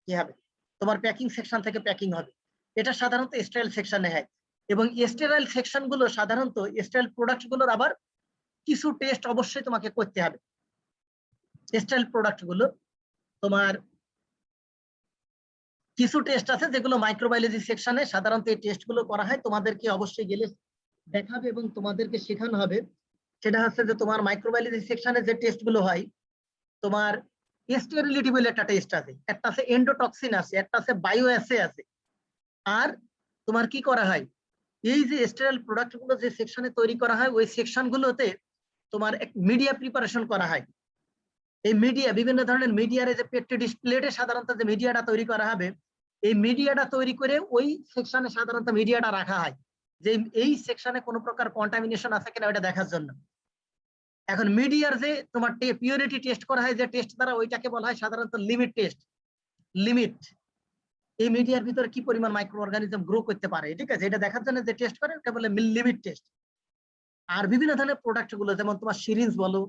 কি হবে, তোমার প্যাকিং সেকশন থেকে প্যাকিং হবে। এটা সাধারণত স্টেরাইল সেকশনে হয়। এবং স্টেরাইল সেকশন গুলো সাধারণত স্টেরাইল প্রোডাক্ট গুলোর আবার কিছু টেস্ট অবশ্যই তোমাকে করতে হবে। স্টেরাইল প্রোডাক্ট গুলো তোমার কিছু টেস্ট আছে যেগুলো মাইক্রোবায়োলজি সেকশনে সাধারণত এই টেস্ট গুলো করা হয়, তোমাদেরকে অবশ্যই গেলে দেখাবে এবং তোমাদেরকে শেখানো হবে। সেটা হচ্ছে যে তোমার মাইক্রোবায়োলজি সেকশনে যে টেস্ট গুলো হয়, তোমার স্টেরিলিটি বলে একটা টেস্ট আছে, একটা আছে এন্ডোটক্সিন আছে, একটা আছে বায়ো অ্যাসে আছে। আর তোমার কি করা হয়, এই যে স্টেরাইল প্রোডাক্ট গুলো যে সেকশনে তৈরি করা হয়, ওই সেকশন গুলোতে তোমার এক মিডিয়া প্রিপারেশন করা হয়। এই মিডিয়া, বিভিন্ন ধরনের মিডিয়ার যে পেট্রি ডিসপ্লেটে সাধারণত যে মিডিয়াটা তৈরি করা হবে, এই মিডিয়াটা তৈরি করে ওই সেকশনে সাধারণত মিডিয়াটা রাখা হয়, যে এই সেকশনে কোনো প্রকার কন্টামিনেশন আছে কিনা ওটা দেখার জন্য। এখন মিডিয়ার যে তোমার পিউরিটি টেস্ট করা হয়, যে টেস্ট দ্বারা ওইটাকে বলা হয় সাধারণত লিমিট টেস্ট। লিমিট, এই মিডিয়ার ভিতরে কি পরিমাণ মাইক্রো অর্গানিজম গ্রো করতে পারে, ঠিক আছে, এটা দেখার জন্য যে টেস্ট করে ওটা বলে লিমিট টেস্ট। আর বিভিন্ন ধরনের প্রোডাক্ট গুলো যেমন তোমার সিরিঞ্জ বলো,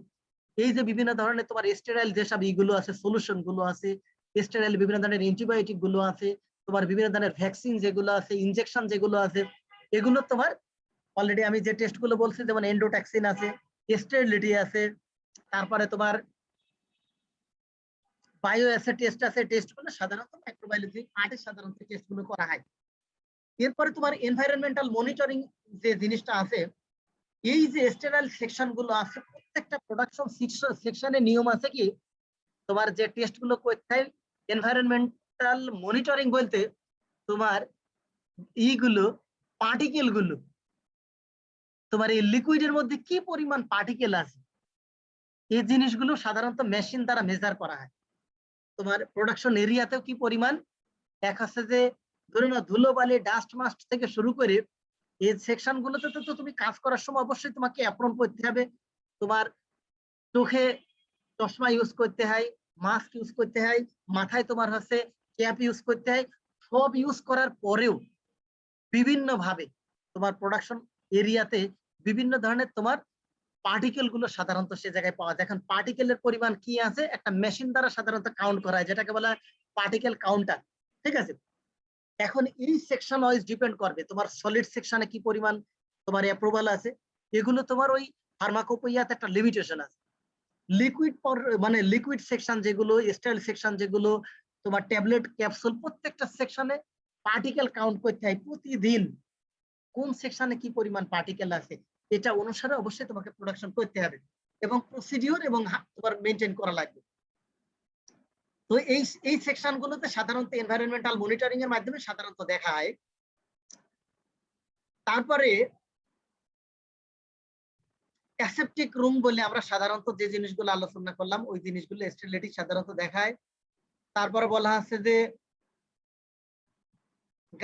এই যে বিভিন্ন ধরনের তোমার স্টেরাইল যেসব ইগুলো আছে, সলিউশন গুলো আছে, স্টেরাইল বিভিন্ন ধরনের অ্যান্টিবায়োটিক গুলো আছে, তোমার বিভিন্ন ধরনের ভ্যাকসিন যেগুলো আছে, ইনজেকশন যেগুলো আছে, এগুলো তোমার অলরেডি আমি যে টেস্ট গুলো বলছি, যেমন এন্ডোটক্সিন আছে, স্টেরিলিটি আছে, তারপরে তোমার বায়ো অ্যাসে টেস্ট আছে। টেস্ট গুলো সাধারণত মাইক্রোবায়োলজি পার্টে সাধারণত টেস্ট গুলো করা হয়। এরপরে তোমার এনভায়রনমেন্টাল মনিটরিং যে জিনিসটা আছে, এই যে স্টেরাইল সেকশন গুলো আছে, প্রত্যেকটা প্রোডাকশন সেকশনে নিয়ম আছে কি, তোমার যে টেস্ট গুলো করতে হয় এনভায়রনমেন্টাল মনিটরিং বলতে তোমার এইগুলো পার্টিকেল গুলো, তোমার এই লিকুইডের মধ্যে কি পরিমাণ পার্টিকেল আছে, এই জিনিসগুলো সাধারণত মেশিন দ্বারা মেজার করা হয়। তোমার প্রোডাকশন এরিয়াতেও কি পরিমাণ, এক আছে যে ধরে নাও ধুলোবালি ডাস্ট মাস্ট থেকে শুরু করে এই সেকশন গুলোতে তো তুমি কাজ করার সময় অবশ্যই তোমাকে অ্যাপ্রন করতে হবে, তোমার চোখে চশমা ইউজ করতে হয়, মাস্ক ইউজ করতে হয়, মাথায় তোমার হচ্ছে ক্যাপ ইউজ করতে হয়। সব ইউজ করার পরেও বিভিন্ন ভাবে তোমার প্রোডাকশন এরিয়াতে বিভিন্ন ধরনের তোমার পার্টিকেল গুলো সাধারণত সে জায়গায় পাওয়া যায়। এখন পার্টিকেলের পরিমাণ কি আছে একটা মেশিন দ্বারা সাধারণত কাউন্ট করা হয়, যেটাকে বলা হয় পার্টিকেল কাউন্টার, ঠিক আছে। এখন এই সেকশন ওয়াইজ ডিপেন্ড করবে তোমার সলিড সেকশনে কি পরিমাণ তোমার অ্যাপ্রুভাল আছে, এগুলো তোমার ওই ফার্মাকোপেইয়াতে একটা লিমিটেশন আছে। লিকুইড মানে লিকুইড সেকশন যেগুলো, স্টেরাইল সেকশন যেগুলো, তোমার ট্যাবলেট ক্যাপসুল, প্রত্যেকটা সেকশনে পার্টিকেল কাউন্ট করতে হয় প্রতিদিন, কোন সেকশনে কি পরিমাণ পার্টিকেল আছে, এটা অনুসারে অবশ্যই তোমাকে প্রোডাকশন করতে হবে এবং প্রসিডিওর এবং তোমার মেনটেন করা লাগবে। তো এই সেকশন গুলোতে সাধারণত এনভায়রনমেন্টাল মনিটরিং এর মাধ্যমে সাধারণত দেখা হয়। তারপরে অ্যাসেপ্টিক রুম বলে আমরা সাধারণত যে জিনিসগুলো আলোচনা করলাম ওই জিনিসগুলো স্টেরিলিটি সাধারণত দেখায়। তারপরে বলা আছে যে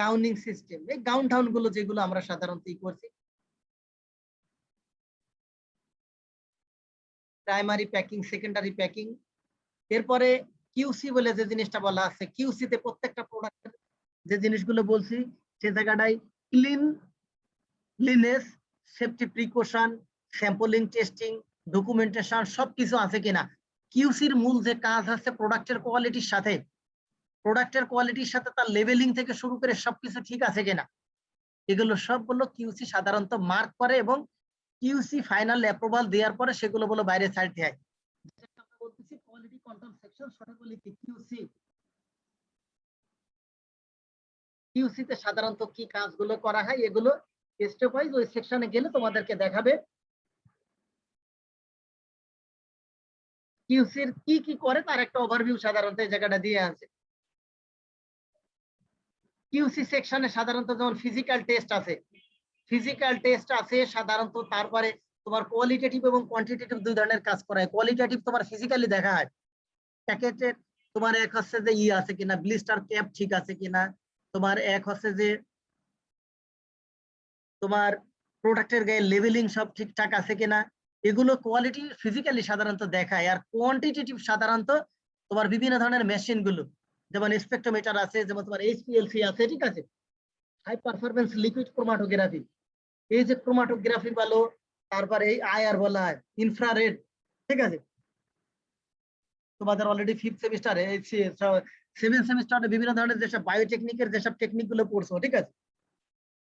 গাউনিং সিস্টেম, এই গাউন টাউন গুলো যেগুলো আমরা সাধারণত করছি, প্রাইমারি প্যাকিং, সেকেন্ডারি প্যাকিং। এরপরে কিউসি বলে যে জিনিসটা বলা আছে, কিউসি তে প্রত্যেকটা প্রোডাক্টের যে জিনিসগুলো বলছি সে জায়গাটায় cleanness, safety precaution, sampling, testing, documentation সবকিছু আছে কিনা। কিউসির মূল যে কাজ আছে প্রোডাক্টের কোয়ালিটির সাথে, তার লেভেলিং থেকে শুরু করে সবকিছু ঠিক আছে কিনা, এগুলো সবগুলো কিউসি সাধারণত মার্ক করে এবং কিউসি ফাইনাল অ্যাপ্রুভাল দেওয়ার পরে সেগুলো বলে বাইরে ছাড়তে হয়। আমরা বলতেছি কোয়ালিটি কন্ট্রোল সেকশন, সেটা বলি কি কিউসি। কিউসি তে সাধারণত কি কাজগুলো করা হয় এগুলো স্টেপ ওয়াইজ ওই সেকশনে গেলে তোমাদেরকে দেখাবে কিউসির কি কি করে তার একটা ওভারভিউ সাধারণত এই জায়গাটা দিয়ে আছে। কিউসি সেকশনে সাধারণত যেমন ফিজিক্যাল টেস্ট আছে সাধারণত। তারপরে তোমার কোয়ালিটেটিভ এবং কোয়ান্টিটেটিভ দুই ধরনের কাজ করা হয়। কোয়ালিটেটিভ তোমার ফিজিক্যালি দেখা হয়, প্যাকেটের তোমার এক হচ্ছে যে আছে কিনা, ব্লিস্টার ক্যাপ ঠিক আছে কিনা, তোমার এক হচ্ছে যে তোমার প্রোডাক্টের গায়ে লেভেলিং সব ঠিকঠাক আছে কিনা, এগুলো কোয়ালিটি ফিজিক্যালি সাধারণত দেখায়। আর কোয়ান্টিটেটিভ সাধারণত তোমার বিভিন্ন ধরনের মেশিন গুলো, যেমন স্পেকট্রোমিটার আছে, যেমন তোমার এইচপিএলসি আছে, ঠিক আছে, হাই পারফরমেন্স লিকুইড ক্রোমাটোগ্রাফি, এই যে ক্রোমাটোগ্রাফি বলো, তারপরে এই আইআর বলা হয়, ইনফ্রারেড, ঠিক আছে। তোমাদের অলরেডি 5th সেমিস্টারে 7th সেমিস্টারে বিভিন্ন ধরনের যেসব বায়োটেকনিকের যেসব টেকনিক গুলো পড়ছো, ঠিক আছে,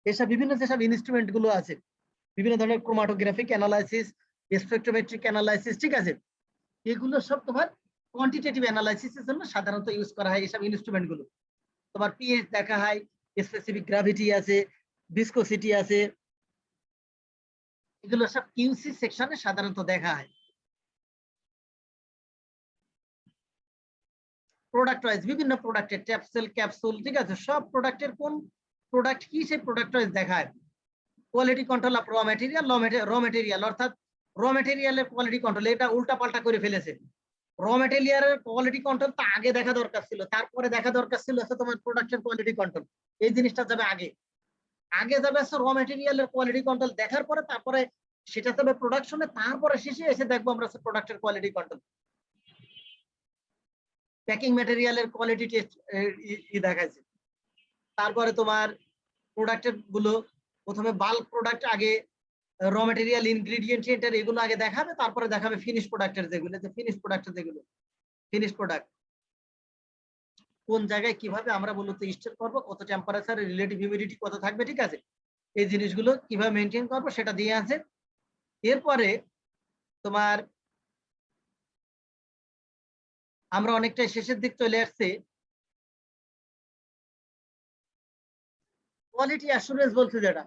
এসব বিভিন্ন যেসব ইনস্ট্রুমেন্ট গুলো আছে, বিভিন্ন ধরনের ক্রোমাটোগ্রাফিক অ্যানালাইসিস, স্পেকট্রোমেট্রিক অ্যানালাইসিস, ঠিক আছে, এগুলো সব তোমার কোয়ান্টিটেটিভ অ্যানালাইসিসের জন্য সাধারণত ইউজ করা হয়। এইসব ইনস্ট্রুমেন্ট গুলো তোমার পিএইচ দেখা হয়, স্পেসিফিক গ্র্যাভিটি আছে, ভিসকোসিটি আছে, এগুলো সব কিউসি সেকশনে সাধারণত দেখা হয়। প্রোডাক্ট ওয়াইজ বিভিন্ন প্রোডাক্টের ট্যাপসেল, ক্যাপসুল, ঠিক আছে, সব প্রোডাক্টের কোন প্রোডাক্ট কি সেই প্রোডাক্ট ওয়াইজ দেখায়। কোয়ালিটি কন্ট্রোল অফ র ম্যাটেরিয়াল, অর্থাৎ র ম্যাটেরিয়ালের কোয়ালিটি কন্ট্রোল, এটা উল্টা পাল্টা করে ফেলেছে। র ম্যাটেরিয়ালের কোয়ালিটি কন্ট্রোল তা আগে দেখা দরকার ছিল, তারপরে দেখা দরকার ছিল তোমার প্রোডাক্টের কোয়ালিটি কন্ট্রোল। এই জিনিসটা যাবে আগে যাবে র ম্যাটেরিয়ালের কোয়ালিটি কন্ট্রোল দেখার পরে, তারপরে সেটা যাবে প্রোডাকশনে, তারপরে শেষে এসে দেখবো আমরা প্রোডাক্টের কোয়ালিটি কন্ট্রোল। প্যাকিং ম্যাটেরিয়ালের কোয়ালিটি টেস্ট দেখাচ্ছে। তারপরে তোমার প্রোডাক্টের গুলো প্রথমে বাল্ক প্রোডাক্ট, আগে র ম্যাটেরিয়াল, ইনগ্রেডিয়েন্ট, এগুলো আগে দেখাবে, তারপরে দেখাবে ফিনিশ প্রোডাক্টের যেগুলো, ফিনিশ প্রোডাক্ট কোন জায়গায় কিভাবে আমরা মূলত স্টোর করবো, কত টেম্পারেচার, রিলেটিভ হিউমিডিটি কত থাকবে, ঠিক আছে, এই জিনিসগুলো কিভাবে মেনটেন করবো সেটা দিয়ে আছে। এরপরে তোমার আমরা অনেকটাই শেষের দিক চলে আসছি। কোয়ালিটি অ্যাসুরেন্স বলছে, যেটা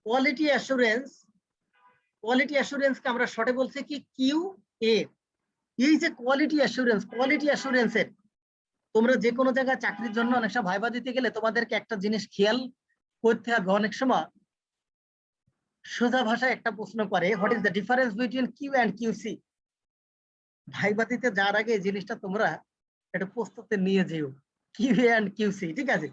কোয়ালিটি অ্যাসুরেন্সকে আমরা শর্টে বলছি কি কিউ এ। এই যে কোয়ালিটি অ্যাসুরেন্সের তোমরা যে কোনো জায়গায় চাকরির জন্য অনেক সময় ভাইবা দিতে গেলে তোমাদেরকে একটা জিনিস খেয়াল করতে হবে। অনেক সময় সোজা ভাষায় একটা প্রশ্ন করে, what is the difference between Q and QC. ভাইবা দিতে যাওয়ার আগে এই জিনিসটা তোমরা একটা প্রস্তুতি নিয়ে যেও, কিউ অ্যান্ড কিউসি, ঠিক আছে।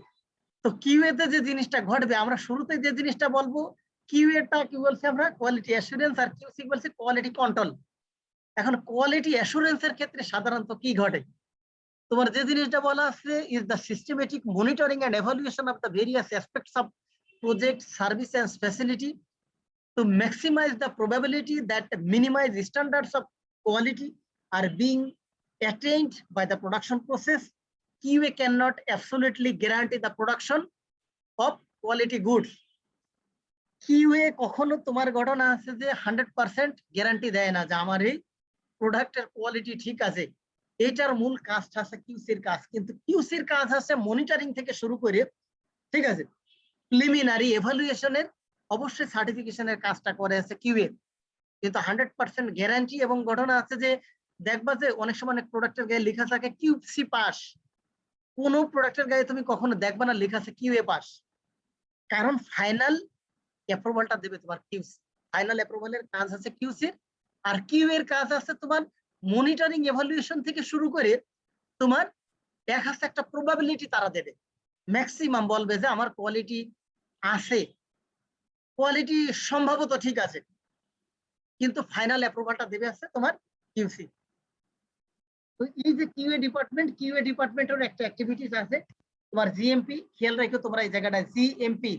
তো কিউএ তে যে জিনিসটা ঘটবে, আমরা শুরুতে যে জিনিসটা বলবো, কিউএটা কি বলছি আমরা, কোয়ালিটি অ্যাসুরেন্স, আর কিউসি বলছি কোয়ালিটি কন্ট্রোল। এখন কোয়ালিটি অ্যাসুরেন্সের ক্ষেত্রে সাধারণত কি ঘটে, তোমার যে জিনিসটা বলা আছে is the systematic monitoring and evaluation of the various aspects of project, service and facility to maximise the probability that minimise standards of quality are being attained by the production process. QA cannot absolutely guarantee the production of quality goods. QA কখনো তোমার ঘটনা আছে যে 100% guarantee দেয় না যে আমার এই প্রোডাক্টের কোয়ালিটি ঠিক আছে। এটার মূল কাজটা আছে কিউসির কাজ, কিন্তু কিউসির কাজ আছে মনিটরিং থেকে শুরু করে, ঠিক আছে, প্রিলিমিনারি এভালুয়েশনের অবশ্যই সার্টিফিকেশনের কাজটা করে আছে কিউএ, কিন্তু 100% গ্যারান্টি এবং ঘটনা আছে যে দেখবা যে অনেক সময় অনেক প্রোডাক্টের গায়ে লেখা থাকে কিউসি পাস, কোন প্রোডাক্টের গায়ে তুমি কখনো দেখবা না লেখা আছে কিউএ পাস, কারণ ফাইনাল অ্যাপ্রুভালটা দেবে তোমার কিউসি। ফাইনাল অ্যাপ্রুভালের কাজ আছে কিউসি, আর কিউ এর কাজ আছে তোমার মনিটরিং এভালুয়েশন থেকে শুরু করে তোমার দেখা যাচ্ছে একটা প্রবাবিলিটি তারা দেবে, ম্যাক্সিমাম বলবে যে আমার কোয়ালিটি আছে, কোয়ালিটি সম্ভবত ঠিক আছে, কিন্তু ফাইনাল অ্যাপ্রুভালটা দেবে আছে তোমার কিউসি। তো এই যে কিউএ ডিপার্টমেন্টের একটা অ্যাক্টিভিটিস আছে তোমার জিএমপি, খেয়াল রাখো তোমরা এই জায়গাটায় জিএমপি,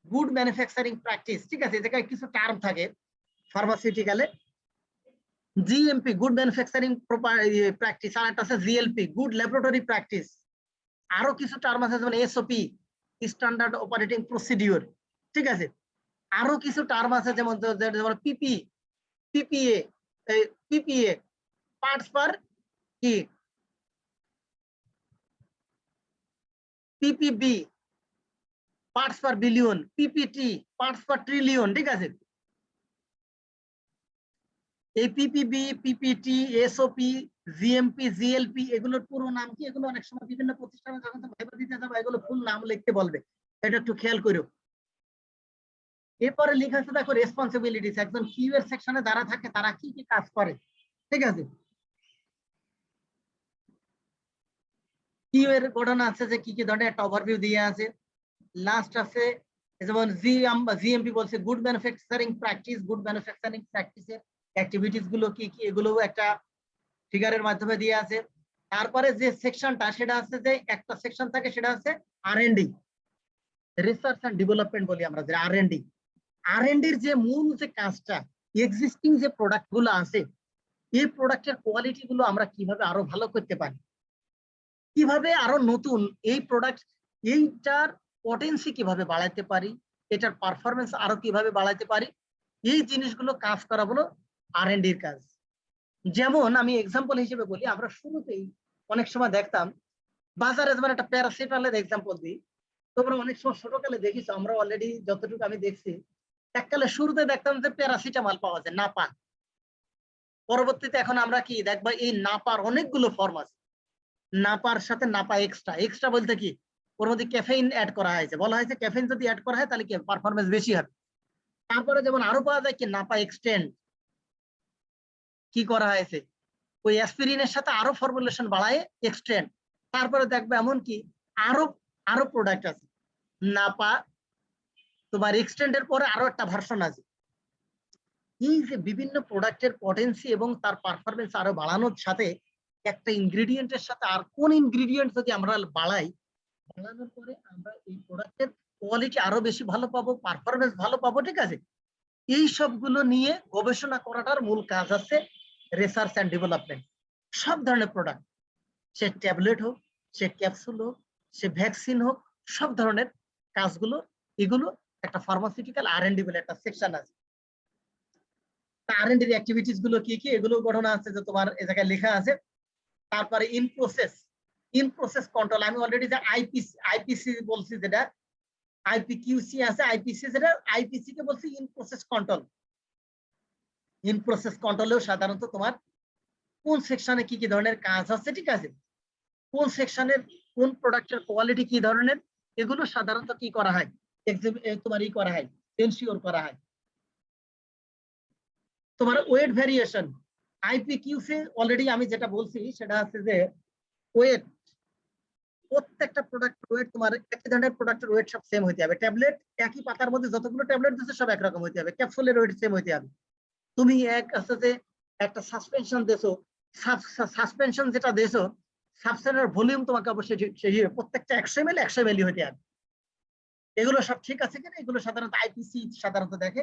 গুড ম্যানুফ্যাকচারিং প্র্যাকটিস, ঠিক আছে, এই জায়গায় কিছু টার্ম থাকে ফার্মাসিউটিক্যালে, জিএমপি গুড ম্যানুফ্যাকচারিং প্র্যাকটিস, আর একটা আছে জিএলপি গুড ল্যাবরেটরি প্র্যাকটিস, আরো কিছু টার্ম আছে যেমন এসওপি স্ট্যান্ডার্ড অপারেটিং প্রসিডিওর, ঠিক আছে, আরো কিছু টার্ম আছে যেমন পিপি, পিপিএ, পিপিএ পার্টস পার কি, PPB parts per billion, PPT parts per trillion, ঠিক আছে। এই PPB, PPT, SOP, GMP, GLP এগুলোর পুরো নাম কি, এগুলো অনেক সময় বিভিন্ন প্রতিষ্ঠানে যখন ভাইবা দিতে যাবে এগুলো ফুল নাম লিখতে বলবে, এটা একটু খেয়াল করো। এরপরে লেখা আছে দেখো রেসপন্সিবিলিটিস, একজন কিউ এর সেকশনে যারা থাকে তারা কি কি কাজ করে, ঠিক আছে। কিউ এর ঘটনা আছে যে কি কি ধরনের একটা ওভারভিউ দিয়ে আছে, লাস্ট আছে যেমন জিএমপি বলছে good manufacturing practice, good manufacturing প্র্যাকটিসের অ্যাক্টিভিটিস গুলো কি কি এগুলো একটা ফিগারের মাধ্যমে দিয়ে আছে। তারপরে যে সেকশনটা সেটা আছে যে একটা সেকশন থাকে সেটা আছে আর&ডি, রিসার্চ এন্ড ডেভেলপমেন্ট বলি আমরা, যে আর&ডির যে মূল যে কাজটা, এক্সিস্টিং যে প্রোডাক্ট গুলো আছে এই প্রোডাক্টের কোয়ালিটি গুলো আমরা কিভাবে আরো ভালো করতে পারি, কিভাবে আরো নতুন এই প্রোডাক্ট, এইটার পটেন্সি কিভাবে বাড়াইতে পারি, এটার পারফরমেন্স আরো কিভাবে বাড়াইতে পারি, এই জিনিসগুলো কাজ করা হলো আর&ডির কাজ। যেমন আমি এক্সাম্পল হিসেবে বলি, আমরা শুরুতেই অনেক সময় দেখতাম বাজারে, যেমন একটা প্যারাসিটামলের এক্সাম্পল দিই, তোমরা অনেক সময় ছোটকালে দেখিস, আমরা অলরেডি যতটুকু আমি দেখছি, এককালে শুরুতে দেখতাম যে প্যারাসিটামল পাওয়া যায় নাপা, পরবর্তীতে এখন আমরা কি দেখবো এই নাপার অনেকগুলো ফর্ম আছে, নাপার সাথে নাপা এক্সট্রা, এক্সট্রা বলতে কি ওর মধ্যে ক্যাফেইন অ্যাড করা হয়েছে, বলা হয়েছে ক্যাফেইন যদি অ্যাড করা হয় তাহলে কি পারফরমেন্স বেশি হবে। তারপরে যেমন আরো পাওয়া যায় কি নাপা এক্সটেন্ড, কি করা হয়েছে ওই অ্যাসপিরিনের সাথে আরো ফর্মুলেশন বাড়ায় এক্সটেন্ড। তারপরে দেখবে এমন কি আরো আরো প্রোডাক্ট আছে নাপা তোমার এক্সটেন্ডের পরে আরো একটা ভার্সন আছে। এই যে বিভিন্ন প্রোডাক্টের পটেন্সি এবং তার পারফরমেন্স আরো বাড়ানোর সাথে একটা ইনগ্রেডিয়েন্টের সাথে আর কোন ইনগ্রেডিয়েন্ট যদি আমরা বাড়াই, বাড়ানোর পরে আমরা এই প্রোডাক্টের কোয়ালিটি আরো বেশি ভালো পাবো, পারফরমেন্স ভালো পাবো, ঠিক আছে। এই সবগুলো নিয়ে গবেষণা করাটার মূল কাজ আছে রিসার্চ এন্ড ডেভেলপমেন্ট। সব ধরনের প্রোডাক্ট, সে ট্যাবলেট হোক, সে ক্যাপসুল হোক, সে ভ্যাকসিন হোক, সব ধরনের কাজগুলো এগুলো একটা ফার্মাসিউটিক্যাল আর&ডি বলে একটা সেকশন আছে। আর&ডি অ্যাক্টিভিটিস গুলো কি কি এগুলো ঘটনা আছে যে তোমার এই জায়গায় লেখা আছে। তারপরে ইন প্রসেস কন্ট্রোল, আমি অলরেডি যে আইপিসি বলছি, যেটা আইপিকিউসি আছে, আইপিসি যেটা আইপিসি কে বলছি in process control. In process কন্ট্রোলেও সাধারণত তোমার কোন সেকশনে কি কি ধরনের কাজ আছে, ঠিক আছে, কোন সেকশনের কোন প্রোডাক্টের কোয়ালিটি কি ধরনের, এগুলো সাধারণত কি করা হয় তোমার ই করা হয়, এনশিওর করা হয়। তোমার ওয়েট ভ্যারিয়েশন, আইপিকিউসি অলরেডি আমি যেটা বলছি সেটা আছে যে ওয়েট, প্রত্যেকটা প্রোডাক্ট ওয়েট তোমার একই ধরনের প্রোডাক্টের ওয়েট সব সেম হইতে হবে, ট্যাবলেট একই পাতার মধ্যে যতগুলো ট্যাবলেট দিচ্ছে সব একরকম হইতে হবে, ক্যাপসুলের ওয়েট সেম হইতে হবে। তুমি এক আছে যে একটা সাসপেনশন দেছো, সাসপেনশন যেটা দেছো সাবস্টেন্সের ভলিউম তোমাকে অবশ্যই সেই প্রত্যেকটা 100 ml 100 ml হইতে হবে। এগুলো সব ঠিক আছে কিনা এগুলো সাধারণত আইপিসি সাধারণত দেখে,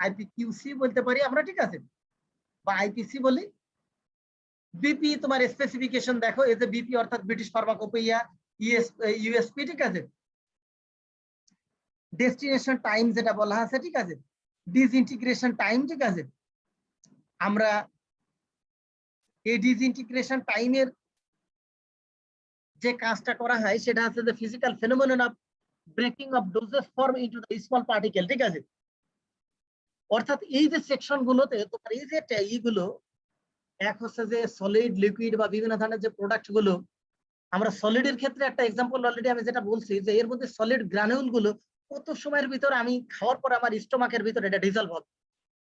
আইপিকিউসি বলতে পারি আমরা, ঠিক আছে, বা আইপিসি বলি। বিপি তোমার স্পেসিফিকেশন দেখো, এই যে বিপি অর্থাৎ ব্রিটিশ ফার্মাকোপিয়া, ইউএসপি, ঠিক আছে। ডেস্টিনেশন টাইম যেটা বলা আছে, ঠিক আছে, ডিসইন্টিগ্রেশন টাইম, ঠিক আছে। আমরা এই ডিসইন্টিগ্রেশন টাইমের যে কাজটা করা হয় সেটা হচ্ছে যে physical phenomenon of breaking of doses form into the small particle, ঠিক আছে। অর্থাৎ এই যে সেকশন গুলোতে তোমার এই যে এইগুলো, এক হচ্ছে যে সলিড, লিকুইড বা বিভিন্ন ধরনের যে প্রোডাক্ট গুলো, আমরা সলিডের ক্ষেত্রে একটা এক্সাম্পল অলরেডি আমি যেটা বলছি যে এর মধ্যে সলিড গ্রানুল গুলো কত সময়ের ভিতরে আমি খাওয়ার পর আমার স্টোমাকের ভিতরে এটা ডিজলভ হবে,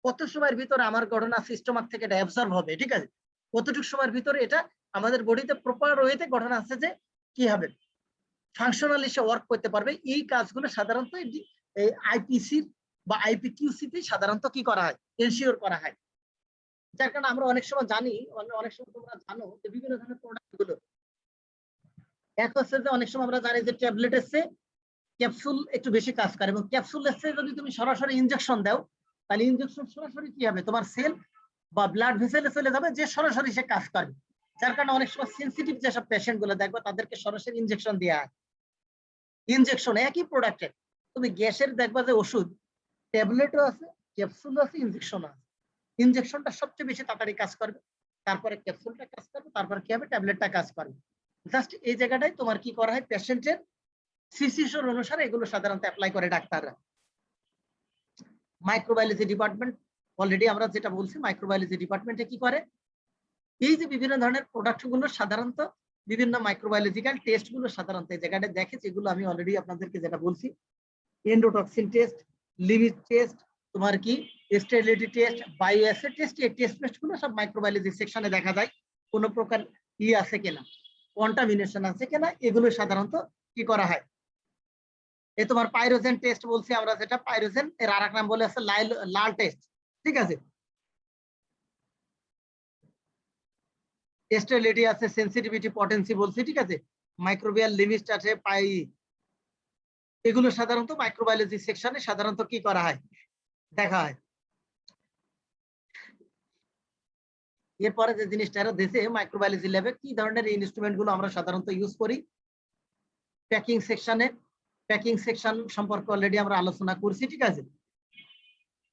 কত সময়ের ভিতরে আমার গঠন আছে স্টোমাক থেকে এটা অ্যাবজর্ব হবে, ঠিক আছে, কতটুকু সময়ের ভিতরে এটা আমাদের বডিতে প্রপার ওয়েতে গঠন আছে যে কি হবে, ফাংশনালি সে ওয়ার্ক করতে পারবে। এই কাজগুলো সাধারণত এই আইপিসির বা আইপিকিউসিতে সাধারণত কি করা হয়, এনশিওর করা হয়। যার কারণে আমরা অনেক সময় জানি, অনেক সময় তোমরা জানো যে বিভিন্ন ধরনের প্রোডাক্ট গুলো, এক হচ্ছে যে অনেক সময় আমরা জানি যে ট্যাবলেট এসে ক্যাপসুল একটু বেশি কাজ করে, এবং ক্যাপসুল এসে যদি তুমি সরাসরি ইনজেকশন দাও তাহলে ইনজেকশন সরাসরি কি হবে, তোমার সেল বা ব্লাড ভেসেলে চলে যাবে, যে সরাসরি সে কাজ করবে। যার কারণে অনেক সময় সেন্সিটিভ যেসব পেশেন্ট গুলো দেখবে তাদেরকে সরাসরি ইনজেকশন দেওয়া হয়। ইনজেকশন একই প্রোডাক্টের, তুমি গ্যাসের দেখবা যে ওষুধ ট্যাবলেটও আছে, ক্যাপসুলও আছে, ইনজেকশন আছে। ইনজেকশনটা সবচেয়ে বেশি তাড়াতাড়ি কাজ করবে, তারপরে ক্যাপসুলটা কাজ করবে, তারপরে কি হবে, ট্যাবলেটটা কাজ করবে। জাস্ট এই জায়গাটাই তোমার কি করা হয়, পেশেন্টের সিচুয়েশন অনুসারে এগুলো সাধারণত অ্যাপ্লাই করে ডাক্তাররা। মাইক্রোবায়োলজি ডিপার্টমেন্ট অলরেডি আমরা যেটা বলছি, মাইক্রোবায়োলজি ডিপার্টমেন্টে কি করে, এই যে বিভিন্ন ধরনের প্রোডাক্ট গুলো সাধারণত বিভিন্ন মাইক্রোবায়োলজিক্যাল টেস্ট গুলো সাধারণত এই জায়গাটা দেখে, যেগুলো আমি অলরেডি আপনাদেরকে যেটা বলছি, এন্ডোটক্সিন টেস্ট, লিমিট টেস্ট, তোমার কি স্টেরিলিটি টেস্ট, বায়োঅ্যাসিড টেস্ট, এই টেস্ট গুলো সব মাইক্রোবায়োলজি সেকশনে দেখা যায় কোনো প্রকার আছে কিনা, কন্টামিনেশন আছে কিনা, এগুলো সাধারণত কি করা হয়। এই তোমার পাইরোজেন টেস্ট বলছি আমরা, যেটা পাইরোজেন এর আরেক নাম বলে আছে লাল টেস্ট, ঠিক আছে। স্টেরিলিটি আছে, সেনসিটিভিটি, পটেন্সি বলছি, ঠিক আছে, মাইক্রোবিয়াল লিমিট আছে, এগুলো সাধারণত মাইক্রোবায়োলজি সেকশনে সাধারণত কি করা হয়, দেখা হয়। এরপরে যে জিনিসটা দেশে মাইক্রোবায়োলজি ল্যাবে কি ধরনের ইনস্ট্রুমেন্ট গুলো আমরা সাধারণত ইউজ করি, প্যাকিং সেকশনে, প্যাকিং সেকশন সম্পর্কে অলরেডি আমরা আলোচনা করছি, ঠিক আছে।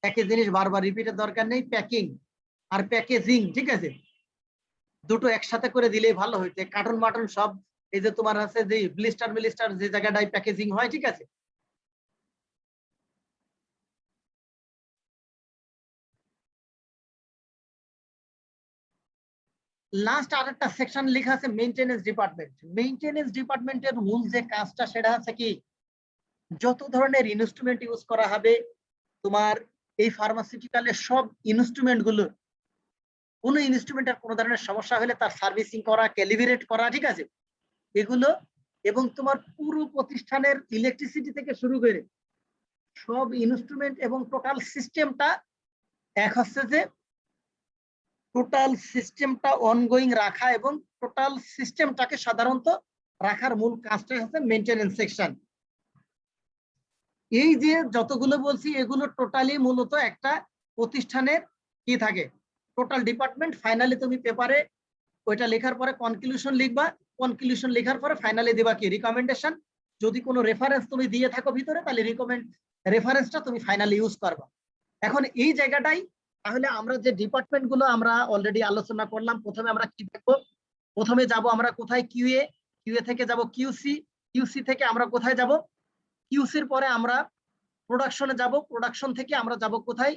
একই জিনিস বারবার রিপিটের দরকার নেই, প্যাকিং আর প্যাকেজিং, ঠিক আছে, দুটো একসাথে করে দিলেই ভালো হইতে। কার্টন মাটন সব এই যে তোমার আছে যে ব্লিস্টার মিলিস্টার যে জায়গাটায় প্যাকেজিং হয়, ঠিক আছে। লাস্ট আরেকটা সেকশন লেখা আছে মেইনটেনেন্স ডিপার্টমেন্ট। মেইনটেনেন্স ডিপার্টমেন্টের মূল যে কাজটা সেটা হচ্ছে কি, যত ধরনের ইনস্ট্রুমেন্ট ইউজ করা হবে তোমার এই ফার্মাসিউটিক্যালের সব ইনস্ট্রুমেন্ট গুলো, কোন ইনস্ট্রুমেন্টের কোনো ধরনের সমস্যা হলে তার সার্ভিসিং করা, ক্যালিব্রেট করা, ঠিক আছে, এগুলো, এবং তোমার পুরো প্রতিষ্ঠানের ইলেকট্রিসিটি থেকে শুরু করে সব ইনস্ট্রুমেন্ট এবং টোটাল সিস্টেমটা, এক হচ্ছে যে টোটাল সিস্টেমটা অনগোয়িং রাখা, এবং টোটাল সিস্টেমটাকে সাধারণত রাখার মূল কাজটাই হচ্ছে মেইনটেনেন্স সেকশন। এই যে যতগুলো বলছি এগুলো টোটালি মূলত একটা প্রতিষ্ঠানের কি থাকে, টোটাল ডিপার্টমেন্ট। ফাইনালি তুমি পেপারে ওইটা লেখার পরে কনক্লুশন লিখবা, কনক্লুশন লেখার পরে ফাইনালি দিবা কি, রিকমেন্ডেশন। যদি কোনো রেফারেন্স তুমি দিয়ে থাকো ভিতরে তাহলে রেফারেন্সটা তুমি ফাইনালি ইউজ করবা। এখন এই জায়গাটাই তাহলে আমরা যে ডিপার্টমেন্ট গুলো আমরা অলরেডি আলোচনা করলাম, প্রথমে আমরা কি দেখবো, প্রথমে যাব আমরা কোথায়, কিউএ, কিউএ থেকে যাব কিউসি, কিউসি থেকে আমরা কোথায় যাব, কিউসির পরে আমরা প্রোডাকশনে যাব, প্রোডাকশন থেকে আমরা যাব কোথায়,